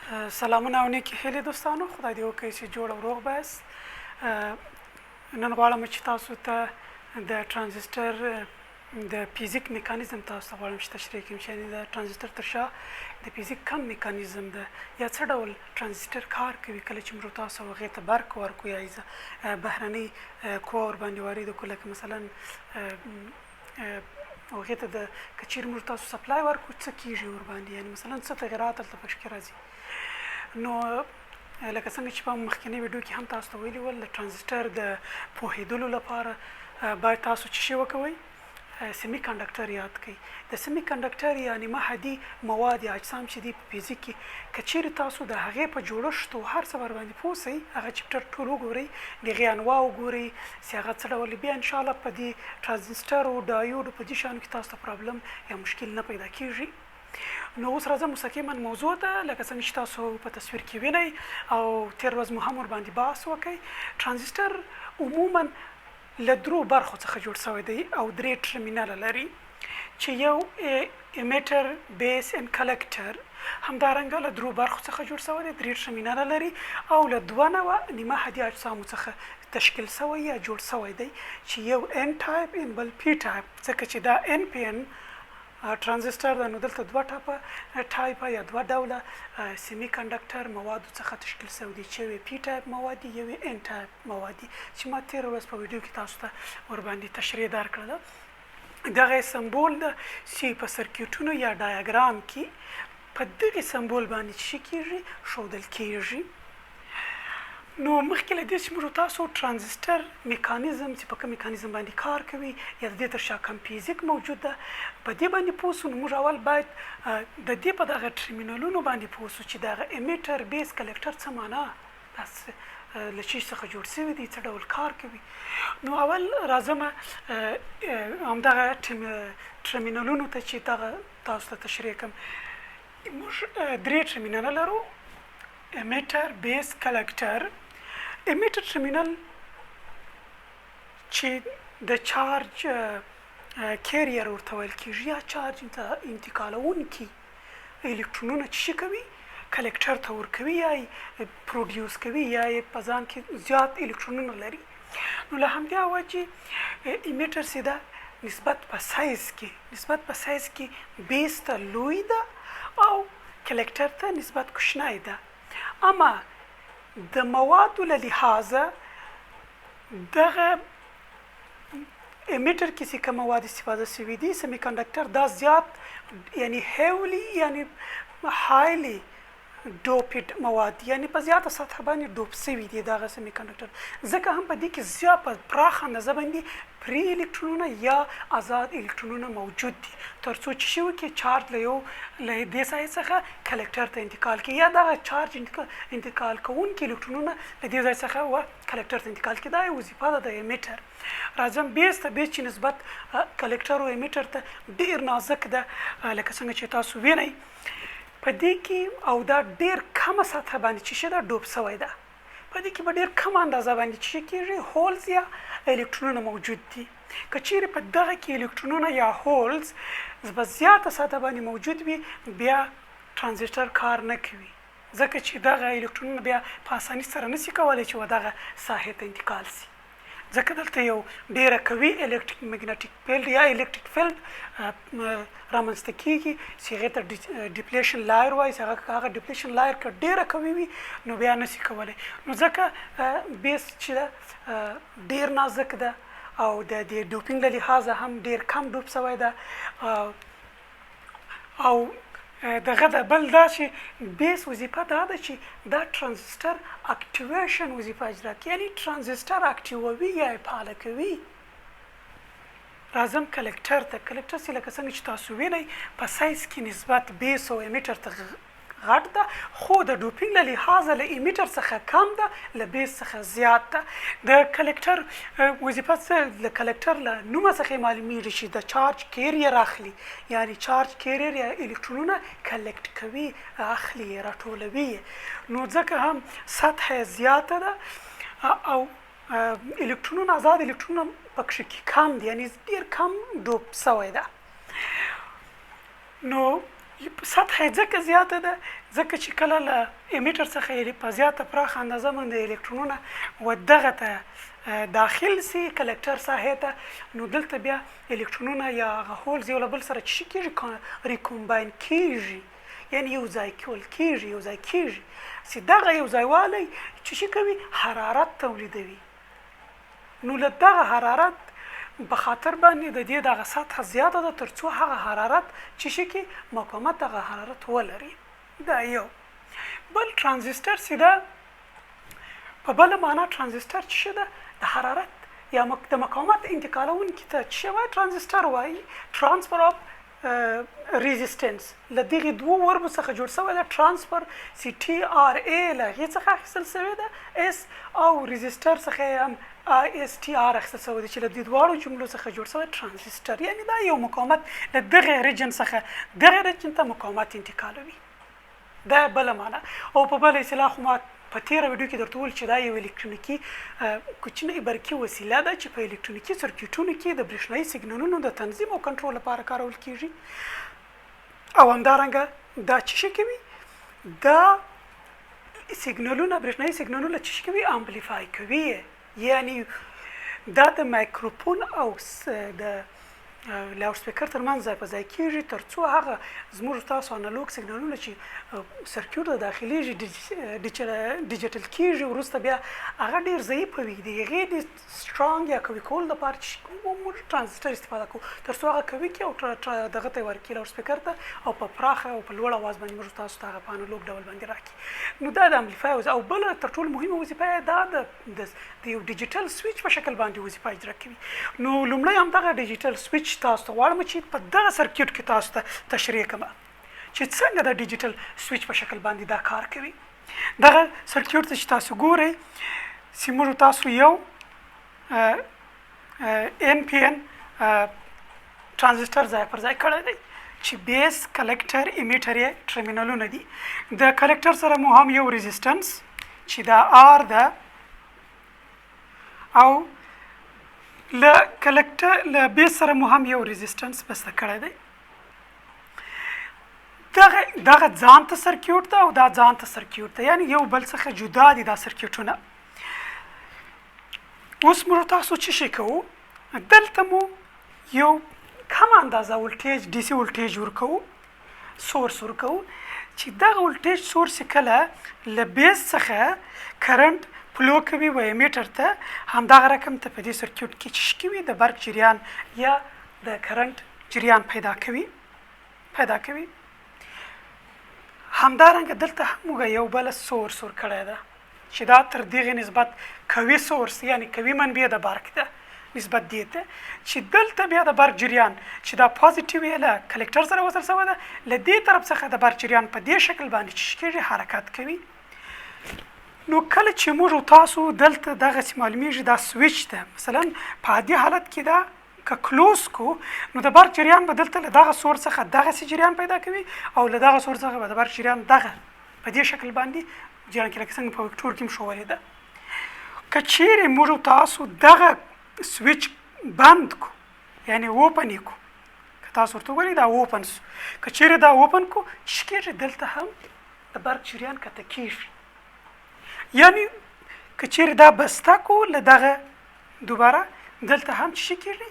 سلامونه او نیکې هیلې دوستانو، خدای دې وکړي چې جوړ او روغ بایاست. نن غواړم چې تاسو ته د ټرانزسټر د فیزیک میکانیزم تاسو ته غواړم چې تشریح کړم، چې د ټرانزسټر تر شا د فیزیک کوم میکانیزم ده یا څه ډول ټرانزسټر کار کوي کله چې موږ تاسو هغې ته برق ورکړو یا بهرنۍ قوه ورباندې واردوو، لکه مثلا هغې ته د که چیرې موږ تاسو سپلای ورکړو څه کېږي ورباندې، یعنې مثلا څه تغیرات هلته پکې راځي. نو لکه څنګه چې په مخکینی ویډیو کې هم تاسو ته ویلي ول، د ټرانزسټر د پوهېدلو لپاره باید تاسو څه شی وکوئ؟ سیمي کنډکټر یاد کړئ. د سیمي کنډکټر یعنې محدي مواد یا اجسام چې دي په فیزیک کې، که چیرې تاسو د هغې په جوړښت او هر څه ورباندې پوه سئ، هغه چپټر ټول وګورئ، د هغې انواع وګورئ چې هغه څه ډول، بیا انشاءالله په دې ټرانزسټرو ډایوډو په دې شیانو کې تاسو ته پرابلم یا مشکل نه پیدا کېږي. نو اوس راځم مستقیما موضوع ته. لکه څنګه چې تاسو په تصویر کې وینئ او تېر ورځ مو هم ورباندې بحث وکړئ، ټرانزسټر عموما له درو برخو څخه جوړ شوی دی او درې ټرمینله لري، چې یو امیټر، بیس ان کلکټر. همدارنګه له درو برخو څخه جوړ شوی دی، درې ټرمینله لري او له 2 نوع نیمه حدي اجسامو څخه تشکیل شوی یا جوړ شوی دی، چې یو ان ټایپ ان بل پی ټایپ. ځکه چې دا ان پی ان ټرانزسټر ده، نو دلته 2 ټایپه یا 2 ډوله سیمي کنډکټر موادو څخه تشکیل شوی دی، چې یو پی ټایپ مواد دي، یو ان ټایپ مواد دي، چې ما تېره ورځ په ویډیو کې تاسو ته ورباندې تشریح درکړله. دغه سمبول ده چې په سرکیټونو یا ډایاګرام کې په دغې سمبول باندې څه کېږي؟ ښودل کېږي. نو مخکې له دې چې موږ تاسو ټرانزسټر میکانیزم چې په کوم میکانیزم باندې کار کوي یا د دې تر شا کوم فیزیک موجود ده، په دې باندې پوه سو، نو موږ اول باید د دې په دغه ټرمینلونو باندې پوه سو چې دغه امیټر، بیس، کلکټر څه معنا، له چی څخه جوړ شوي دي، څه ډول کار کوي. نو اول راځم همدغه ټرمینلونو ته چې دغه تاسو ته تشریح کړم. موږ 3 ټرمینله لرو: امیټر، بیس، کلکټر. امیټر ټرمینل چې د چارج کیریر ورته ویل کېږي یا چارج انتقالوونکي الکترونونه چې کوي کلکټر ته ورکوي یا پروډیوس کوي یا په ځان کې زیات الکترونونه لري. نو له همدې وجې امیټر چې ده نسبت په سایز کې بیس ته لوی ده او کلکټر ته نسبت کوچنی ده. اما د موادو له لحاظه دغه امیټر کې چې کوم مواد استفاده شوي دي، سیمي کنډکټر، دا زیات یعنی هیولی یعنی هایلی ډوپډ مواد، یعنی په زیاته سطح باندې ډوپ شوي دي دغه سیمي کنډکټر. ځکه هم په دې کې زیات په پراخه اندازه باندې فری الکترونونه یا آزاد الکترونونه موجود دي، تر څو چې شي وکړي چارج له دې ځای څخه کلکټر ته انتقال کړي یا دغه چارج انتقال کوونکي الکترونونه له دې ځای څخه کلکټر ته انتقال کړي. دا یو وظیفه ده د امیټر. راځم بیس ته. بیس چې نسبت کلکټر او امیټر ته ډېر نازک ده، لکه څنګه چې تاسو وینئ په دې کې، او دا ډېر کمه سطح باندې چې شي ده ډوب شوی ده. په دې کې په ډېر کمه اندازه باندې چې کېږي هولز یا الکترونونه موجود دي. که چیرې په دغه کې الکترونونه یا هولز په زیاته سطح باندې موجود وي، بیا ټرانزسټر کار نه کوي، ځکه چې دغه الکترونونه بیا په اساني سره نشي کولی چې دغه ساحې ته انتقال شي، ځکه دلته یو ډېره قوي الکتریک مګنیټیک فیلډ یا الکتریک فیلډ رامنځته کېږي چې هغې ته ډیپلیشن لایر وایي. هغه ډیپلیشن لایر که ډېره قوي وي نو بیا نشي کولی. نو ځکه بیس چې ده ډېر نازک ده او د دې ډوپینګ له لحاظه هم ډېر کم ډوپ شوی ده. او دغه د بل دا چې بیس وظیفه دا ده چې دا ټرانزسټر اکټیویشن وظیفه اجرا کوي، یعنی ټرانزسټر اکټیووي یا یې فعاله کوي. راځم کلکټر ته. کلکټر چې لکه څنګه چې تاسو وینئ په سایز کې نسبت بیس او امیټر ته غټ ده، خو د ډوپینګ له لحاظه له امیټر څخه کم ده، له بیس څخه زیات ده. د کلکټر وظیفه له کلکټر له نومه څخه معلومیږي چې د چارج کیریر اخلي، یعنی چارج کیریر یا الکترونونه کلکټ کوي، اخلي، راټولوي. نو ځکه هم سطح زیاته ده او الکترونونه، آزاد الکترونونه پکې کم دي، یعنی ډېر کم ډوپ شوی ده. نو سطح یې ځکه زیاته ده ځکه چې کله له امیټر څخه په زیاته پراخه اندازه باندې الکترونونه ودغه ته داخل سي کلکټر ساحې ته، نو دلته بیا الکترونونه یا هغه هولز یو له بل سره څه کېږي ریکومباین کېږي، یعنې یو ځای کېږي یو ځای کېږي چې دغه یو ځایوالی څه کوي حرارت تولیدوي. نو له دغه حرارت په خاطر باندې د دې دغه سطحه زیاته ده تر څو هغه حرارت چې کې مقاومت هغه حرارت ولري. دا یو. بل ترانزیستر سیده په بله معنا ترانزیستر چې ده د حرارت یا د مقاومت انتقالونکي ته چې وایي ترانزیستر وایي ترانسفر اف ریزیسټنس. له دغې دوو وربو څخه جوړ شوی ده. ترانسفر چې ټي آر ای له هغې څخه اخیستل شوی ده اس، او ریزیسټر څخه یې هم آی اس ټي آر اخیستل شوی دی چې له دې دواړو جملو څخه جوړ شوی ترانزیستر. یعنې دا یو مقاومت له دغې ریجن څخه دغې ریجن ته مقاومت انتقالوي. دا بله معنا. او په بله اصطلاح خو ما په تېره ویډیو کې درته وویل چې دا یو الکترونیکي کوچنۍ برقي وسیله ده چې په الکترونیکي سرکټونو کې د برېښنایي سیګنالونو د تنظیم او کنټرول لپاره کارول کېږي. او همدارنګه دا چې کوي دا سیګنالونه برېښنایي سیګنالونه چې کوي امپلیفای کوي، یعنی دا د مایکروفون او د لاوډ سپیکر ترمنځ ځای په ځای کېږي تر څو هغه زموږ تاسو انالوګ سیګنالونه چې سرکټ ته داخلیږي ډیجیټل کېږي، وروسته بیا هغه ډېر ضعیفه وي. د هغې د سټرانګ یا قوي کولو لپاره چې موږ ترانزیسټر استفاده کوو تر څو هغه قوي کړي او دغه ته یې ورکړي لاوډ سپیکر ته او په پراخه او په لوړ اواز باندې موږ تاسو ته هغه په انالوګ ډول باندې راکړي. نو دا د امپلیفای او بله تر ټولو مهمه وظیفه یې دا د یو ډیجیټل سویچ په شکل باندې وظیفه اجرا کوي. نو لومړی همدغه ډیجیټل سویچ تاسو ته غواړم چې په دغه سرکټ کې تاسو ته تشریح کړم چې څنګه د ډیجیټل سویچ په شکل باندې دا کار کوي. دغه سرکټ ته چې تاسو ګورئ چې موږ تاسو یو ان پی ان ترانزیسټر ځای پر ځای کړی دی چې بیس کلکټر امیټر یې ټرمینلونه دي. د کلکټر سره مو هم یو ریزیسټنس چې دا آر ده او له کلکټر له بیس سره مو هم یو ریزیسټنس بسته کړی دی. دغه ځان ته سرکټ ده او دا ځان ته سرکټ ده، یعنی یو بل څخه جدا دي دا سرکټونه. اوس موږ تاسو څه شی کوو؟ دلته مو یو کم اندازه ولټیج ډي سي ولټیج ورکوو، سورس ورکوو چې دغه ولټیج سورس کله له بیس څخه کرنټ فلو کوي و امیټر ته، همدغه رقم ته په دې سرکټ کې چې کوي د برق جریان یا د کرنټ جریان پیدا کوي. همدارنګه دلته هم موږ یو بل سورس ورکړی ده چې دا تر دغه نسبت قوي سورس یعنی قوي منبع د برق ده نسبت دې ته چې دلته بیا د برق جریان چې دا پازیټیو یې له کلکټر سره وصل شوی ده، له دې طرف څخه د برق جریان په دې شکل باندې چې کېږي حرکت کوي. نو کله چې موږ تاسو دلته دغسې معلومیږي دا سویچ ده، مثلا په عادي حالت کې دا که کلوز کو نو د برق جریان به دلته له دغه سورس څخه دغسې جریان پیدا کوي او له دغه سورس څخه به د برق جریان دغه په دې شکل باندې جریان کې لکه څنګه په وکتور کې هم ښودلی ده. که چیرې موږ تاسو دغه سویچ بند کو یعنی اوپن یې کو، که تاسو ورته وګورئ دا اوپن سو، که چیرې دا اوپن کو چې کېږي دلته هم د برق جریان کته کېږي، یعنی که چیرې دا بسته کو له دغه دوباره دلته هم چې کېږي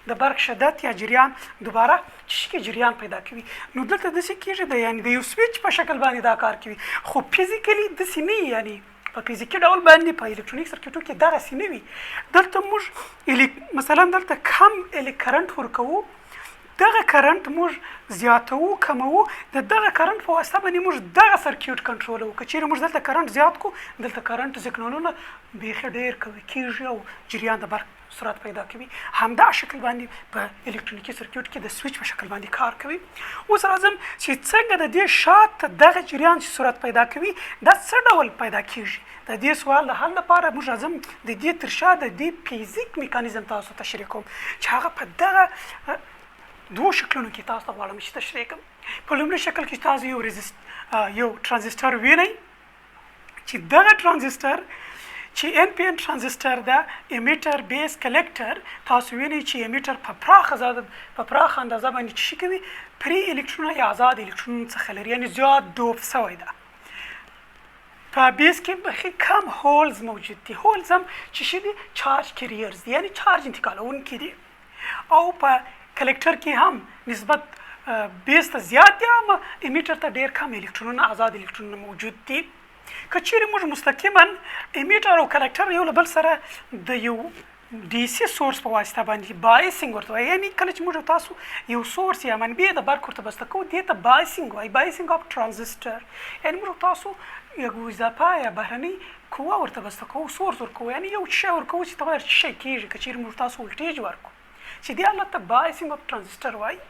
د برق شدت یا جریان دوباره چې جریان پیدا کوي. نو دلته داسې کېږي یعنی د یو سویچ په شکل باندې دا کار کوي، خو فزیکلی داسې نه وي، یعنی په فزیکي ډول باندې په الکترونیک سرکټو کې دغسې نه وي. دلته موږ مثلا دلته کم کرنټ ورکوو، دغه کرنټ موږ زیاتوو کموو، د دغه کرنټ په واسطه باندې موږ دغه سرکټ کنټرولوو. که چیرې موږ دلته کرنټ زیات کو دلته کرنټ سیګنالونه بیخي ډېر قوي کېږي او جریان د برق سرعت پیدا کوي. همدا شکل باندې په الکترونیکي سرکټ کې د سویچ په شکل باندې کار کوي. اوس راځم چې څنګه د دې شاته دغه جریان چې سرعت پیدا کوي دا څه ډول پیدا کېږي. د دې سوال د حل لپاره موږ راځم د دې تر شا د دې فزیک میکانیزم تاسو تشریح کوم چې هغه په دغه دوه شکلونو کې تاسو ته غواړم چې تشریح کړم. په لومړي شکل کې تاسو یو ترانزیسټر وینئ چې دغه ترانزیسټر چې ان پی ان ترانزستور ده امیټر بیس کلکټر تاسو وینئ چې امیټر په پراخه اندازه باندې څه کوي پري الکترونونه یا آزاد الکترونونه څخه لري یعنې زیات ډوب سوی ده په بیس کې بخي کم هولز موجود دي هولز هم چې شي دي چارج کیریرز دي یعنې چارج انتقالونکي دي او په کلکټر کې هم نسبت بیس ته زیات دي اما امیټر ته ډېر کم الکترونونه آزاد الکترونونه موجود دي که چیرې موږ مستقیما امیټر او کلکټر یو له بل سره د یو ډي سي سورس په واسطه باندې بایسینګ ورته وایي یعنې کله چې موږ تاسو یو سورس یا منبع د برق ورته بسته کوو دې ته بایسینګ وایي بایسینګ اف ترانزستور یعنې موږ تاسو یو اضافه یا بهرنۍ قوه ورته بسته کوو سورس ورکوو یعنې یو شی ورکوو چې ته څه شی کېږي که چیرې موږ تاسو ولټیج ورکړو چې دې حالت ته بایسینګ اف ترانزستور وایي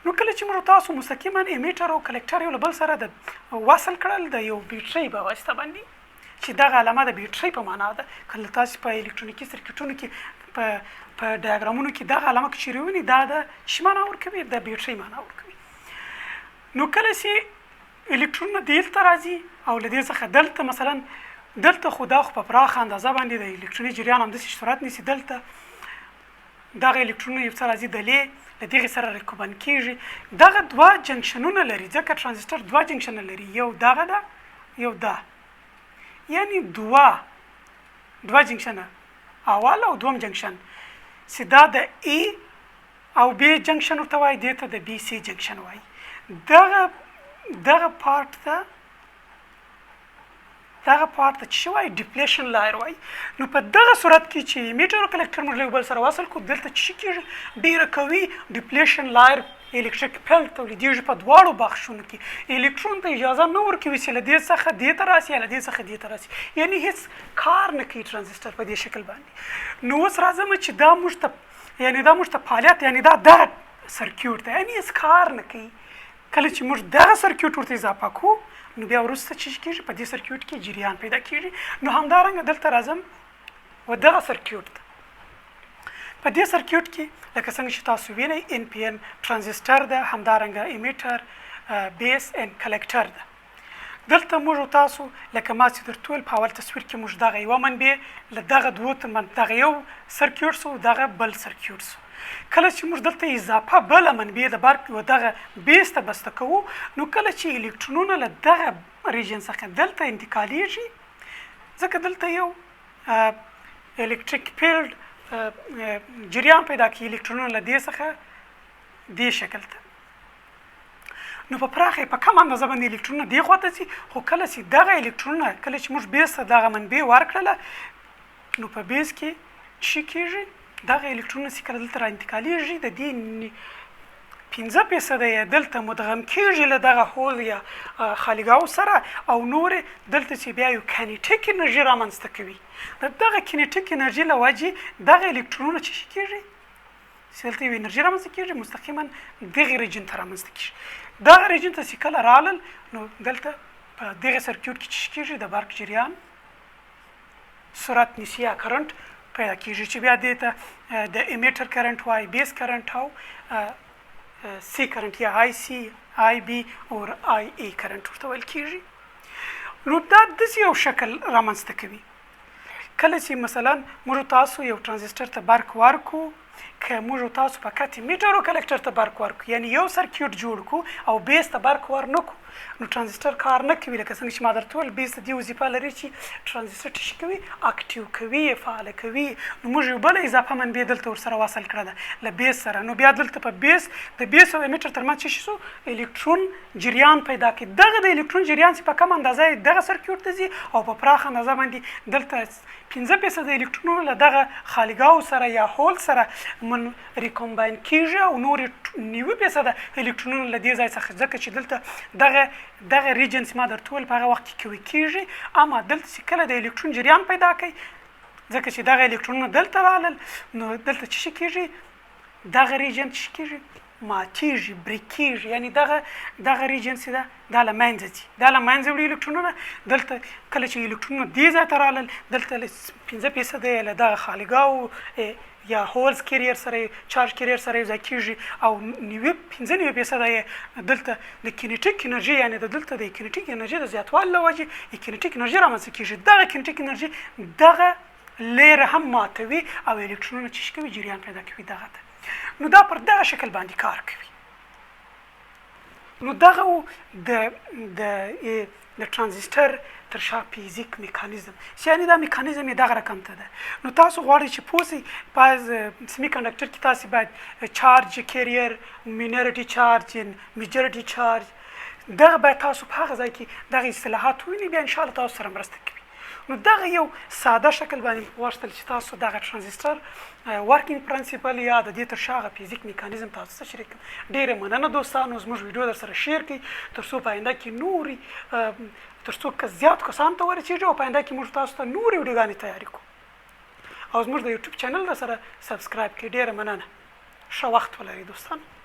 نو کله چې موږ تاسو مستقیما امیټر او کلکټر یو له بل سره د وصل کړل د یو بیټرۍ په واسطه باندې چې دغه علامه د بیټرۍ په معنا ده کله تاسو په الکترونیکي سرکټونو کې په ډایاګرامونو کې دغه علامه که چیرې وینئ دا د څه معنا ورکوي د بیټرۍ معنا ورکوي نو کله چې الکترونونه دلته راځي او له دې څخه دلته مثلا دلته خو دا خو په پراخه اندازه باندې د الکتروني جریان همداسې صورت نیسي دلته دغه الکترونونه یو څه راځي دلې له دغې سره ریکوبند کېږي دغه دوه جنکشنونه لري ځکه ترانزستور دوه جنکشنه لري یو دغه ده یو دا یعنې دوه جنکشنه اول او دوم جنکشن چې دا د ای او بی جنکشن ورته وایي دې ته د بی سی جنکشن وایي دغه پارت ته چې وایي ډیپلیشن لایر وایي نو په دغه صورت کې چې امیټر او کلکټر موږ له یو بل سره وصل کړو دلته څه کېږي ډېره قوي ډیپلیشن لایر الکتریک فیلډ تولیدېږي په دواړو بخشونو کې الکترون ته اجازه نه ورکوي چې له دې څخه دې ته راسي یا له دې څخه دې ته راسي یعنې هېڅ کار نه کوي ترانزستور په دې شکل باندې نو اوس راځم چې دا موږ ته فعالیت یعنې دا دغه سرکیوټ دی یعنې هېڅ کار نه کوي کله چې موږ دغه سرکیوټ ورته اضافه کوو نو بیا وروسته څه کېږي په دې سرکیوټ کې جریان پیدا کېږي نو همدارنګه دلته راځم و دغه سرکیوټ ته په دې سرکیوټ کې لکه څنګه چې تاسو وینئ ان پی ان ترانزستور ده همدارنګه امیټر بیس ان کلکټر ده دلته موږ تاسو لکه ما چې درته ویل په اول تصویر کې موږ دغه یوه منبع له دغه دوو ترمنځ دغه یو سرکیوټ سو دغه بل سرکیوټ سو کله چې موږ دلته اضافه بله منبع د برق و دغه بیس ته بسته کوو نو کله چې الکترونونه له دغه ریجن څخه دلته انتقالیږي ځکه دلته یو الکتریک فیلډ جریان پیدا کوي الکترونونه له دې څخه دې شکل ته نو په پراخه په کم اندازه باندې الکترونونه دې خواته ځي خو کله چې دغه الکترونونه کله چې موږ بیس ته دغه منبع ورکړله نو په بیس کې څه کېږي دغه الکترونونه چې کله دلته را انتقالیږي د دې 15% یې دلته مدغم کېږي له دغه هول یا خالیګاو سره او نورې دلته چې بیا یو کینیټیک انرژي رامنځته کوي د دغه کینیټیک انرژي له وجې دغه الکترونونه چې کېږي چې دلته یو انرژي رامنځته کېږي مستقیما دغه ریجن ته رامنځته کېږي دغه ریجن ته چې کله رالل نو دلته په دغه سرکیوټ کې چې کېږي د برق جریان سرعت نیسي یا کرنټ پیدا کېږي چې بیا دې ته د امیټر کرنټ وایي بیس کرنټ او سی کرنټ یا آی سی آی بی او آی ای کرنټ ورته ویل کېږي نو دا داسې یو شکل رامنځته کوي کله چې مثلا موږ تاسو یو ترانزستور ته برق ورکو که موږ تاسو فقط امیټر او کلکټر ته برق ورکو یعنې یو سرکیوټ جوړ کړو او بیس ته برق ورنکړو نو ترانزستور کار نه کوي لکه څنګه چې ما درته وویل بیس د دې وظیفه لري چې ترانزستور څه کوي اکټیو کوي فعاله کوي نو موږ یو بله اضافه منبع دلته ورسره وصل کړه ده له بیس سره نو بیا دلته په بیس د بیس او امیټر ترمنځ څه شي سو الکترون جریان پیدا کوي دغه د الکترون جریان چې په کم اندازه یې دغه سرکیوټ ته ځي او په پراخه اندازه باندې دلته 15% الکترونونه له دغه خالیګاو سره یا هول سره ریکومباین کېږي او نورې 90% الکترونونه له دې ځای څخه ځکه چې دلته دغه ریجن چې ما درته ویل په هغه وخت کې قوي کېږي اما دلته چې کله د الکترون جریان پیدا کوي ځکه چې دغه الکترونونه دلته رالل نو دلته څه شي کېږي دغه ریجن څه کېږي ماتیږي بریک کېږي، یعنې دغه ریجن چې ده دا له منځه ځي، دا له منځه وړي الکترونونه. دلته کله چې الکترونونه دې ځای ته رالل، دلته 5% یې له دغه خالګاو یا هولز کیریر سره چارج کیریر سره یوځای کېږي او 95% یې دلته د کینیټیک انرژي، یعنې دلته د کینیټیک انرژي د زیاتوالي له وجې کینیټیک انرژي رامنځته کېږي. دغه کینیټیک انرژي دغه لیر هم ماتوي او الکترونونه چې کوي جریان پیدا کوي دغه ته. نو دا پر دغه شکل باندې کار کوي. نو دغه د ترانزیسټر تر شا فیزیک میکانیزم، یعنې دا میکانیزم یې دغه رقم ته ده. نو تاسو غواړئ چې پوه شئ په سیمي کنډکټر کې تاسو باید چارج کیریر، مینورټي چارج، میجورټي چارج، دغه باید تاسو په هغه ځای کې دغه اصطلاحات ووینئ، بیا انشاءالله تاسو سره مرسته کوي. نو دغه یو ساده شکل باندې غوښتل چې تاسو دغه ترانزیسټر ورکینګ پرنسپل یا د دې تر شا هغه فیزیک میکانیزم تاسو ته شریک کړم. ډېره مننه دوستانو، زموږ ویډیو در سره شیر کړئ تر څو په آینده کې نورې تر څو زیات کسانو ته ورسېږي او په آینده کې موږ تاسو ته نورې ویډیوګانې تیارې کړو او زموږ د یوټیوب چینل در سره سبسکرایب کړئ. ډېره مننه، ښه وخت ولرئ دوستانو.